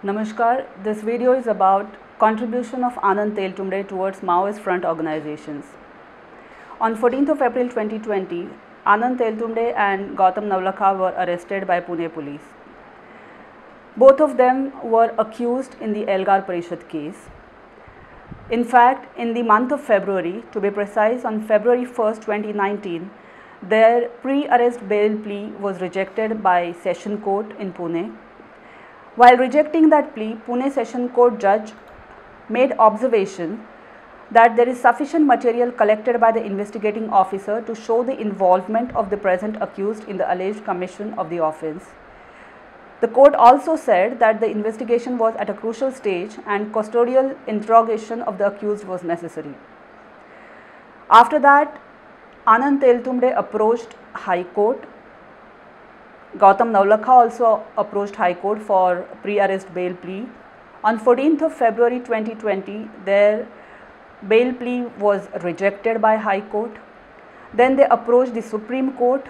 Namaskar, this video is about contribution of Anand Teltumbde towards Maoist front organizations. On 14th of April 2020, Anand Teltumbde and Gautam Navlakha were arrested by Pune police. Both of them were accused in the Elgar Parishad case. In fact, in the month of February, to be precise, on February 1st, 2019, their pre-arrest bail plea was rejected by Session Court in Pune. While rejecting that plea, Pune Session Court judge made observation that there is sufficient material collected by the investigating officer to show the involvement of the present accused in the alleged commission of the offence. The court also said that the investigation was at a crucial stage and custodial interrogation of the accused was necessary. After that, Anand Teltumbde approached High Court. Gautam Navlakha also approached High Court for pre-arrest bail plea. On 14th of February 2020, their bail plea was rejected by High Court. Then they approached the Supreme Court.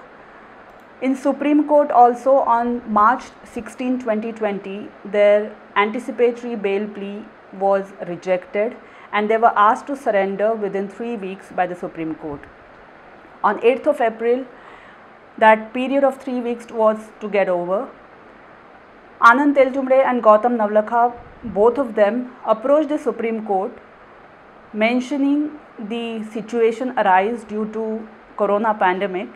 In Supreme Court also on March 16, 2020, their anticipatory bail plea was rejected and they were asked to surrender within 3 weeks by the Supreme Court. On 8th of April, that period of 3 weeks was to get over. Anand Teltumbde and Gautam Navlakha, both of them approached the Supreme Court mentioning the situation arise due to corona pandemic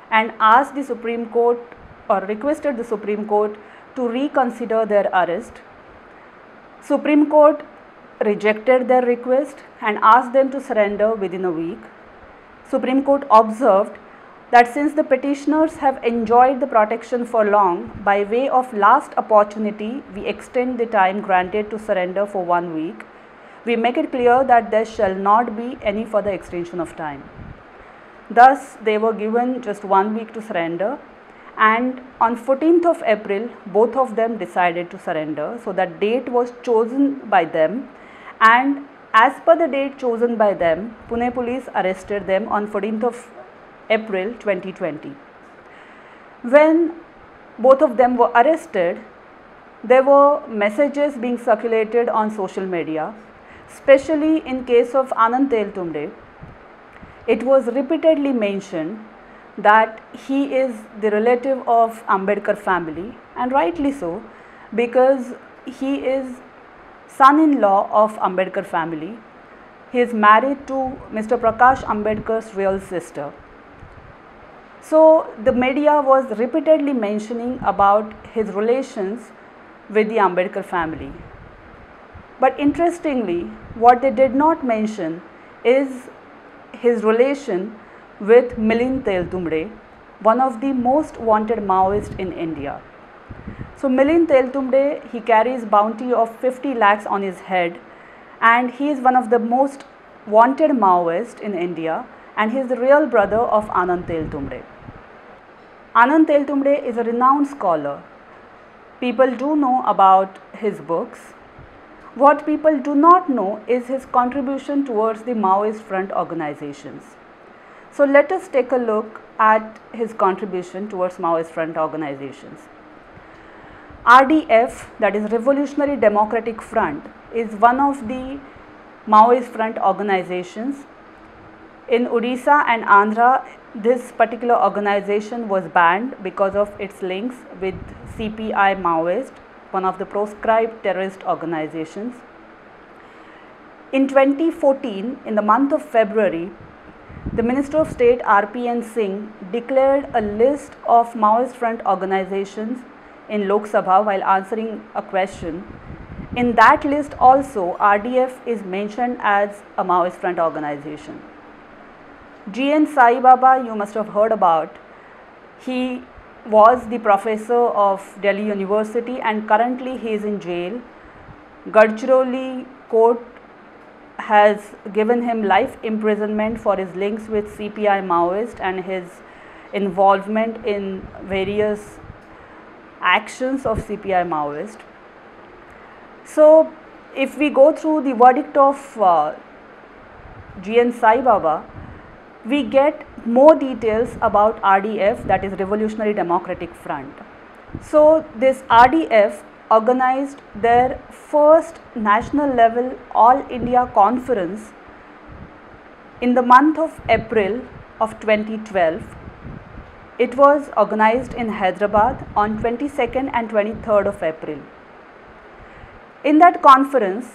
and asked the Supreme Court or requested the Supreme Court to reconsider their arrest. Supreme Court rejected their request and asked them to surrender within a week. Supreme Court observed that since the petitioners have enjoyed the protection for long, by way of last opportunity, we extend the time granted to surrender for 1 week. We make it clear that there shall not be any further extension of time. Thus, they were given just 1 week to surrender, and on 14th of April, both of them decided to surrender. So that date was chosen by them, and as per the date chosen by them, Pune police arrested them on 14th of April 2020. When both of them were arrested, there were messages being circulated on social media, especially in case of Anand Teltumbde. It was repeatedly mentioned that he is the relative of Ambedkar family, and rightly so, because he is son-in-law of Ambedkar family. He is married to Mr. Prakash Ambedkar's real sister. So the media was repeatedly mentioning about his relations with the Ambedkar family. But interestingly, what they did not mention is his relation with Milind Teltumbde, one of the most wanted Maoists in India. So Milind Teltumbde, he carries bounty of 50 lakhs on his head, and he is one of the most wanted Maoists in India, and he is the real brother of Anand Teltumbde. Anand Teltumbde is a renowned scholar. People do know about his books. What people do not know is his contribution towards the Maoist front organizations. So let us take a look at his contribution towards Maoist front organizations. RDF, that is Revolutionary Democratic Front, is one of the Maoist front organizations. In Odisha and Andhra, this particular organization was banned because of its links with CPI Maoist, one of the proscribed terrorist organizations. In 2014, in the month of February, the Minister of State RPN Singh declared a list of Maoist front organizations in Lok Sabha while answering a question. In that list also, RDF is mentioned as a Maoist front organization. G.N. Sai Baba, you must have heard about. He was the professor of Delhi University and currently he is in jail. Gadchiroli court has given him life imprisonment for his links with CPI Maoist and his involvement in various actions of CPI Maoist. So, if we go through the verdict of G.N. Sai Baba, we get more details about RDF, that is Revolutionary Democratic Front. So this RDF organized their first national level All India conference in the month of April of 2012. It was organized in Hyderabad on 22nd and 23rd of April. In that conference,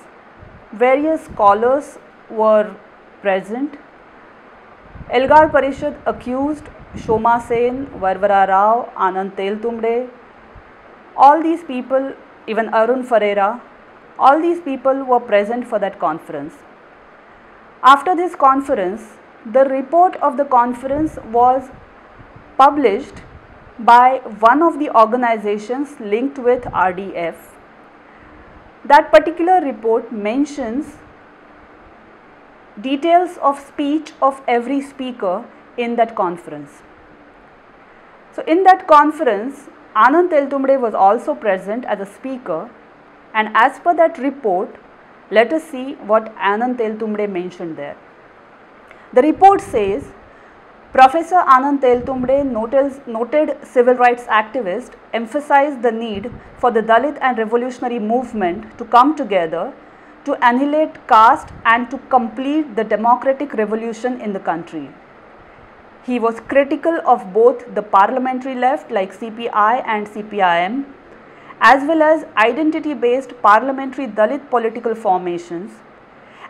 various scholars were present. Elgar Parishad accused Shoma Sen, Varvara Rao, Anand Teltumbde, all these people, even Arun Ferreira, all these people were present for that conference. After this conference, the report of the conference was published by one of the organizations linked with RDF. That particular report mentions details of speech of every speaker in that conference. So in that conference, Anand Teltumbde was also present as a speaker, and as per that report, let us see what Anand Teltumbde mentioned there. The report says, Professor Anand Teltumbde, noted civil rights activist, emphasized the need for the Dalit and revolutionary movement to come together to annihilate caste and to complete the democratic revolution in the country. He was critical of both the parliamentary left like CPI and CPIM, as well as identity-based parliamentary Dalit political formations,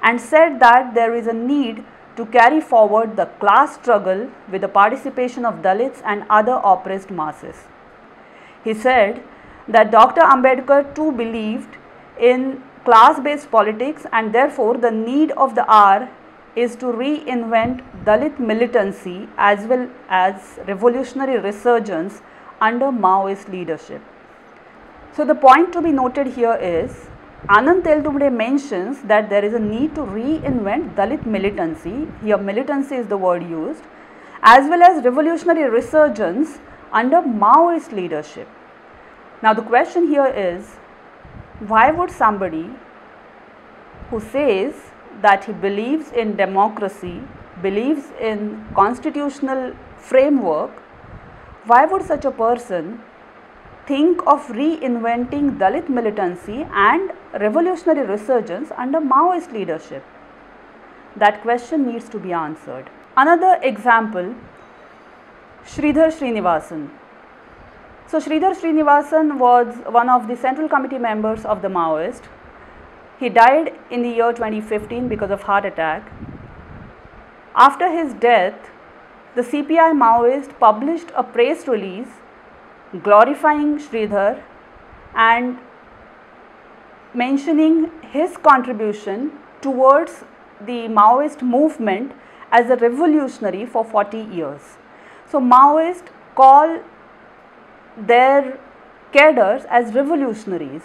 and said that there is a need to carry forward the class struggle with the participation of Dalits and other oppressed masses. He said that Dr. Ambedkar too believed in class-based politics, and therefore the need of the hour is to reinvent Dalit militancy as well as revolutionary resurgence under Maoist leadership. So the point to be noted here is, Anand Teltumbde mentions that there is a need to reinvent Dalit militancy, here militancy is the word used, as well as revolutionary resurgence under Maoist leadership. Now the question here is, why would somebody who says that he believes in democracy, believes in constitutional framework, why would such a person think of reinventing Dalit militancy and revolutionary resurgence under Maoist leadership? That question needs to be answered. Another example, Sridhar Srinivasan. So Sridhar Srinivasan was one of the Central Committee members of the Maoist. He died in the year 2015 because of heart attack. After his death, the CPI Maoist published a press release glorifying Sridhar and mentioning his contribution towards the Maoist movement as a revolutionary for 40 years. So Maoists call their cadres as revolutionaries.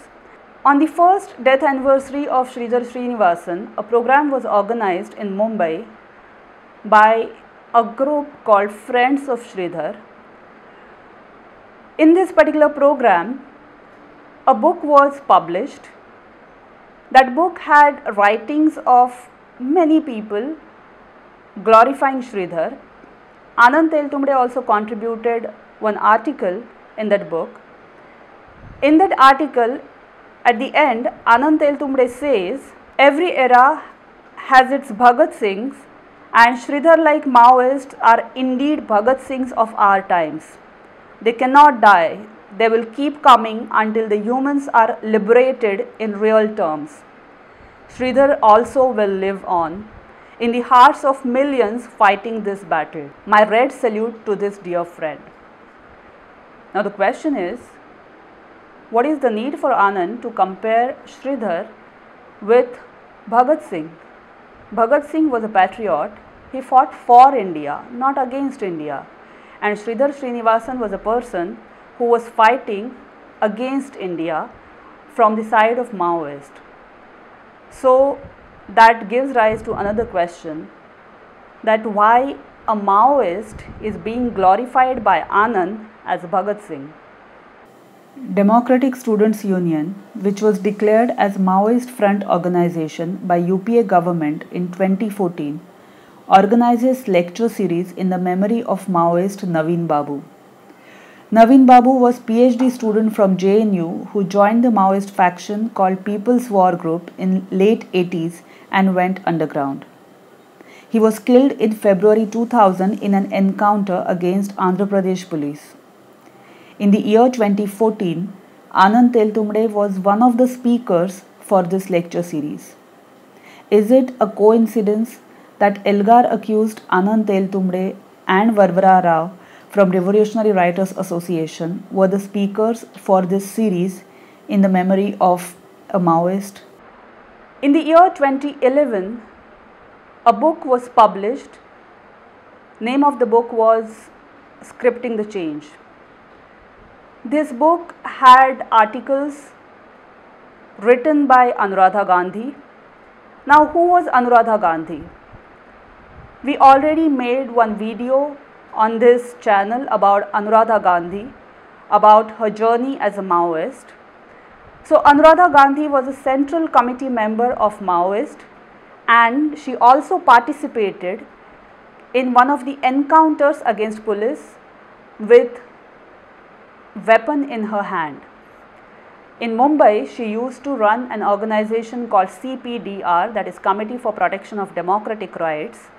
On the first death anniversary of Sridhar Srinivasan, a program was organized in Mumbai by a group called Friends of Sridhar. In this particular program, a book was published. That book had writings of many people glorifying Sridhar. Anand Teltumbde also contributed one article in that book. In that article, at the end, Anand Teltumbde says, every era has its Bhagat Singhs, and Sridhar-like Maoists are indeed Bhagat Singhs of our times. They cannot die. They will keep coming until the humans are liberated in real terms. Sridhar also will live on in the hearts of millions fighting this battle. My red salute to this dear friend. Now the question is, what is the need for Anand to compare Sridhar with Bhagat Singh? Bhagat Singh was a patriot. He fought for India, not against India. And Sridhar Srinivasan was a person who was fighting against India from the side of Maoist. So that gives rise to another question, that why a Maoist is being glorified by Anand as Bhagat Singh. Democratic Students Union, which was declared as Maoist Front Organization by UPA government in 2014, organizes lecture series in the memory of Maoist Naveen Babu. Naveen Babu was PhD student from JNU who joined the Maoist faction called People's War Group in late 80s and went underground. He was killed in February 2000 in an encounter against Andhra Pradesh police. In the year 2014, Anand Teltumbde was one of the speakers for this lecture series. Is it a coincidence that Elgar accused Anand Teltumbde and Varvara Rao from Revolutionary Writers Association were the speakers for this series in the memory of a Maoist? In the year 2011, a book was published. Name of the book was Scripting the Change. This book had articles written by Anuradha Gandhi. Now, who was Anuradha Gandhi? We already made one video on this channel about Anuradha Gandhi, about her journey as a Maoist. So, Anuradha Gandhi was a central committee member of Maoist, and she also participated in one of the encounters against police with weapon in her hand. In Mumbai, she used to run an organization called CPDR, that is Committee for Protection of Democratic Rights.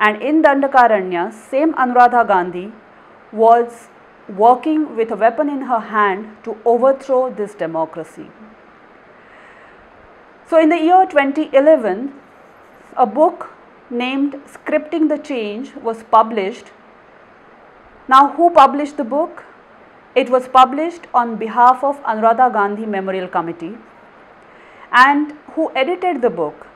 And in Dandakaranya, same Anuradha Gandhi was working with a weapon in her hand to overthrow this democracy. So in the year 2011, a book named Scripting the Change was published. Now, who published the book? It was published on behalf of Anuradha Gandhi Memorial Committee. And who edited the book?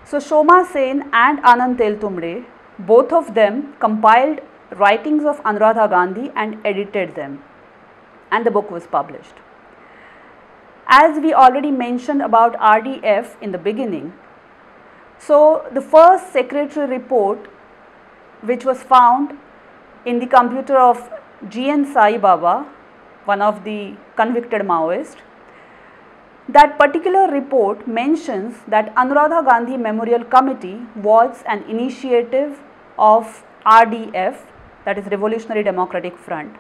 So, Shoma Sen and Anand Teltumbde, both of them compiled writings of Anuradha Gandhi and edited them, and the book was published. As we already mentioned about RDF in the beginning, so the first secretary report which was found in the computer of G.N. Sai Baba, one of the convicted Maoists, that particular report mentions that Anuradha Gandhi Memorial Committee was an initiative of RDF, that is Revolutionary Democratic Front,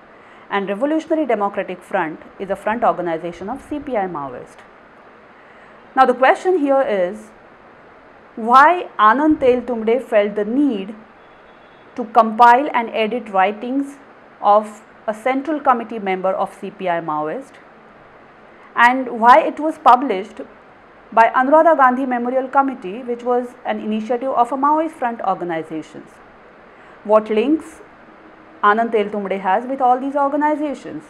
and Revolutionary Democratic Front is a front organization of CPI Maoist. Now the question here is, why Anand Teltumbde felt the need to compile and edit writings of a central committee member of CPI Maoist, and why it was published by Anuradha Gandhi Memorial Committee, which was an initiative of a Maoist front organizations. What links Anand Teltumbde has with all these organizations?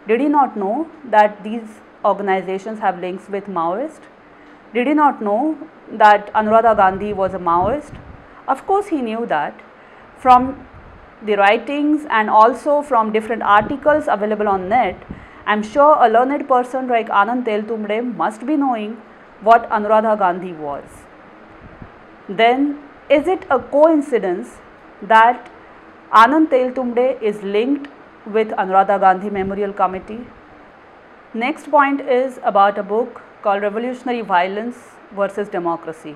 Did he not know that these organizations have links with Maoist? Did he not know that Anuradha Gandhi was a Maoist? Of course he knew that. From the writings and also from different articles available on net, I am sure a learned person like Anand Teltumbde must be knowing what Anuradha Gandhi was. Then, is it a coincidence that Anand Teltumbde is linked with Anuradha Gandhi Memorial Committee? Next point is about a book called Revolutionary Violence versus Democracy.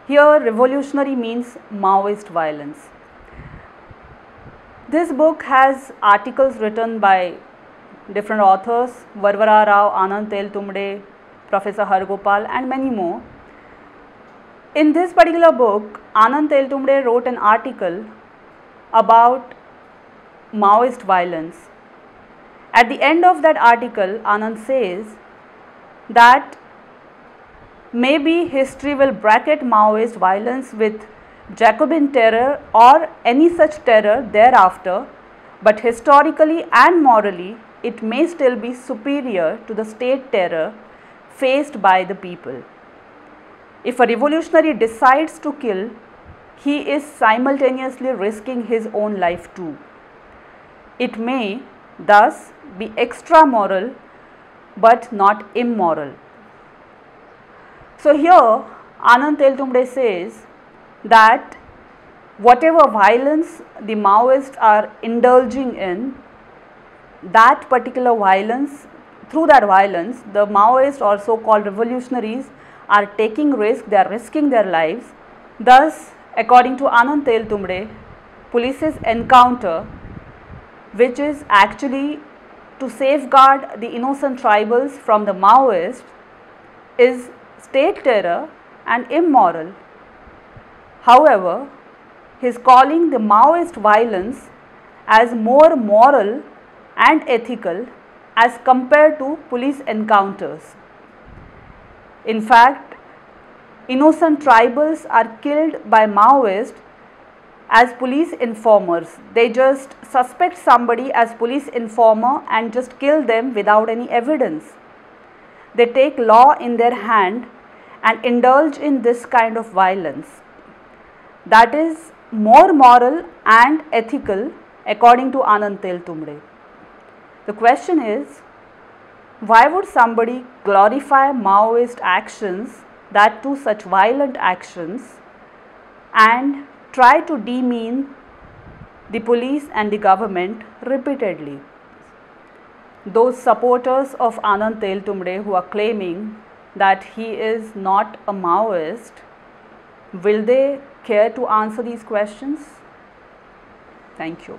Here, revolutionary means Maoist violence. This book has articles written by different authors, Varvara Rao, Anand Teltumbde, Professor Hargopal and many more. In this particular book, Anand Teltumbde wrote an article about Maoist violence. At the end of that article, Anand says that maybe history will bracket Maoist violence with Jacobin terror or any such terror thereafter, but historically and morally, it may still be superior to the state terror faced by the people. If a revolutionary decides to kill, he is simultaneously risking his own life too. It may thus be extra moral but not immoral. So here Anand Teltumbde says that whatever violence the Maoists are indulging in, that particular violence, through that violence, the Maoists or so-called revolutionaries are taking risk, they are risking their lives. Thus, according to Anand Teltumbde, police's encounter which is actually to safeguard the innocent tribals from the Maoists, is state terror and immoral. However, he is calling the Maoist violence as more moral and ethical as compared to police encounters. In fact, innocent tribals are killed by Maoists as police informers. They just suspect somebody as police informer and just kill them without any evidence. They take law in their hand and indulge in this kind of violence. That is more moral and ethical according to Anand Teltumbde. The question is, why would somebody glorify Maoist actions, that too such violent actions, and try to demean the police and the government repeatedly? Those supporters of Anand Teltumbde who are claiming that he is not a Maoist, will they care to answer these questions? Thank you.